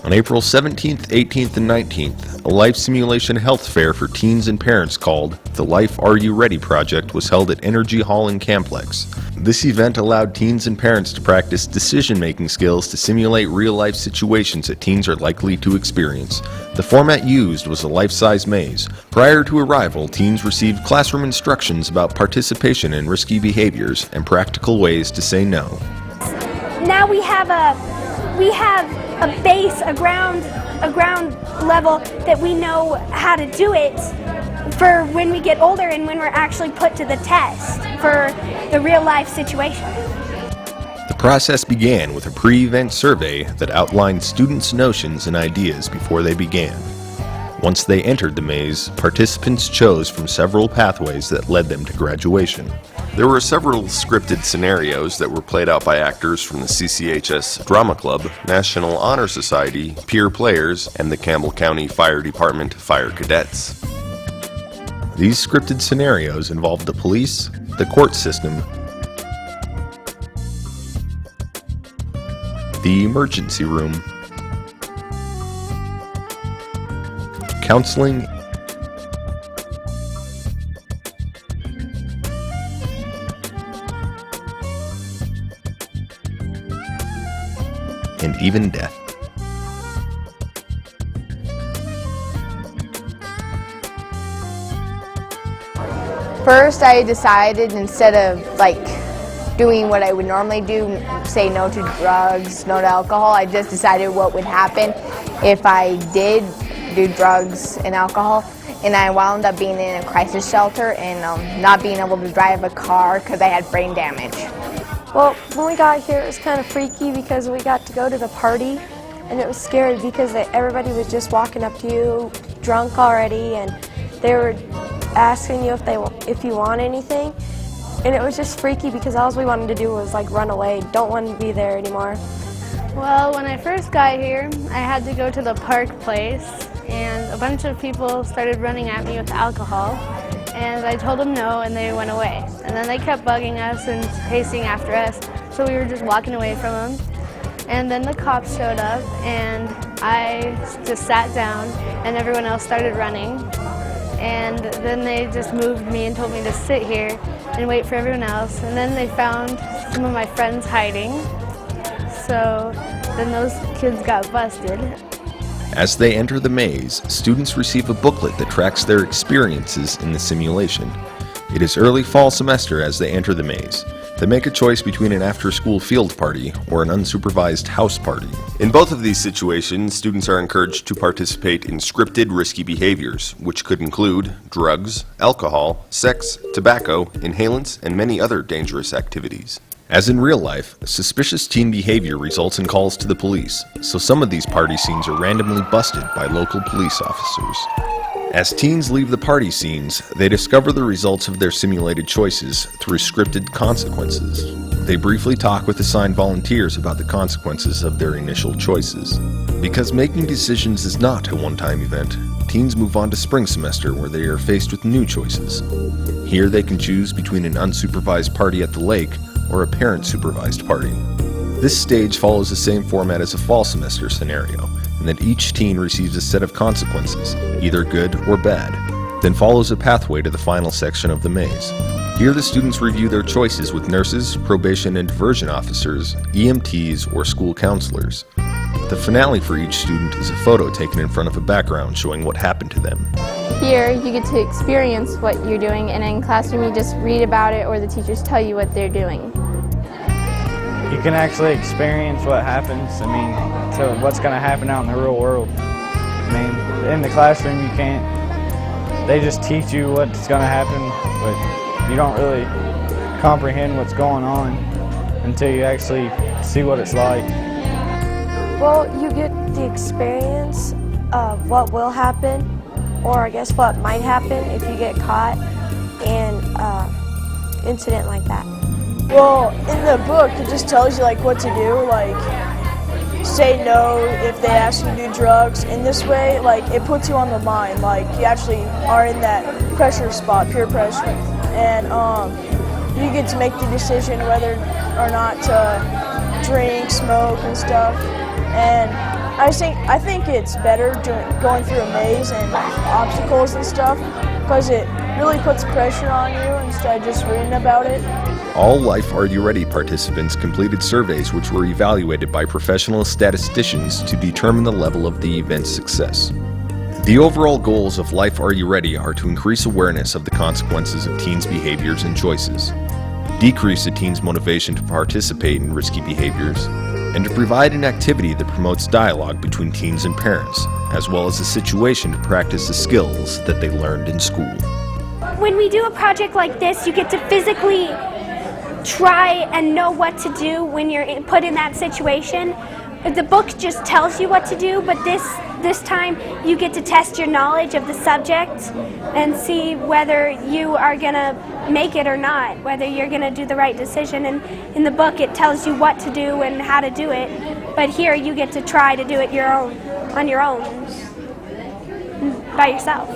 On April 17th, 18th, and 19th, a life simulation health fair for teens and parents called the Life Are You Ready Project was held at Energy Hall in Camplex. This event allowed teens and parents to practice decision-making skills to simulate real-life situations that teens are likely to experience. The format used was a life-size maze. Prior to arrival, teens received classroom instructions about participation in risky behaviors and practical ways to say no. Now we have a base, a ground level that we know how to do it for when we get older and when we're actually put to the test for the real life situation. The process began with a pre-event survey that outlined students' notions and ideas before they began. Once they entered the maze, participants chose from several pathways that led them to graduation. There were several scripted scenarios that were played out by actors from the CCHS Drama Club, National Honor Society, peer players, and the Campbell County Fire Department Fire Cadets. These scripted scenarios involved the police, the court system, the emergency room, counseling, and even death. First, I decided instead of doing what I would normally do, say no to drugs, no to alcohol, I just decided what would happen if I did do drugs and alcohol, and I wound up being in a crisis shelter and not being able to drive a car because I had brain damage. Well, when we got here, it was kind of freaky because we got to go to the party, and it was scary because everybody was just walking up to you drunk already, and they were asking you if you want anything, and it was just freaky because all we wanted to do was run away, don't want to be there anymore. Well, when I first got here, I had to go to the park place, and a bunch of people started running at me with alcohol, and I told them no, and they went away. And then they kept bugging us and chasing after us, so we were just walking away from them. And then the cops showed up, and I just sat down, and everyone else started running. And then they just moved me and told me to sit here and wait for everyone else. And then they found some of my friends hiding, so then those kids got busted. As they enter the maze, students receive a booklet that tracks their experiences in the simulation. It is early fall semester as they enter the maze. They make a choice between an after-school field party or an unsupervised house party. In both of these situations, students are encouraged to participate in scripted risky behaviors, which could include drugs, alcohol, sex, tobacco, inhalants, and many other dangerous activities. As in real life, suspicious teen behavior results in calls to the police, so some of these party scenes are randomly busted by local police officers. As teens leave the party scenes, they discover the results of their simulated choices through scripted consequences. They briefly talk with assigned volunteers about the consequences of their initial choices. Because making decisions is not a one-time event, teens move on to spring semester where they are faced with new choices. Here they can choose between an unsupervised party at the lake or a parent-supervised party. This stage follows the same format as a fall semester scenario, in that each teen receives a set of consequences, either good or bad, then follows a pathway to the final section of the maze. Here the students review their choices with nurses, probation and diversion officers, EMTs, or school counselors. The finale for each student is a photo taken in front of a background showing what happened to them. Here you get to experience what you're doing, and in classroom you just read about it or the teachers tell you what they're doing. You can actually experience what happens, so what's going to happen out in the real world. In the classroom you can't, they just teach you what's going to happen, but you don't really comprehend what's going on until you actually see what it's like. Well, you get the experience of what will happen, or I guess what might happen if you get caught in an incident like that. Well, in the book, it just tells you what to do, say no if they ask you to do drugs. In this way, it puts you on the mind, you actually are in that pressure spot, peer pressure, and you get to make the decision whether or not to drink, smoke, and stuff. And I think it's better going through a maze and obstacles and stuff because it really puts pressure on you instead of just reading about it. All Life Are You Ready participants completed surveys which were evaluated by professional statisticians to determine the level of the event's success. The overall goals of Life Are You Ready are to increase awareness of the consequences of teens' behaviors and choices, decrease a teen's motivation to participate in risky behaviors, and to provide an activity that promotes dialogue between teens and parents, as well as a situation to practice the skills that they learned in school. When we do a project like this, you get to physically try and know what to do when you're put in that situation. The book just tells you what to do, but this time you get to test your knowledge of the subject and see whether you are going to make it or not, whether you're going to do the right decision. And in the book it tells you what to do and how to do it, but here you get to try to do it on your own by yourself.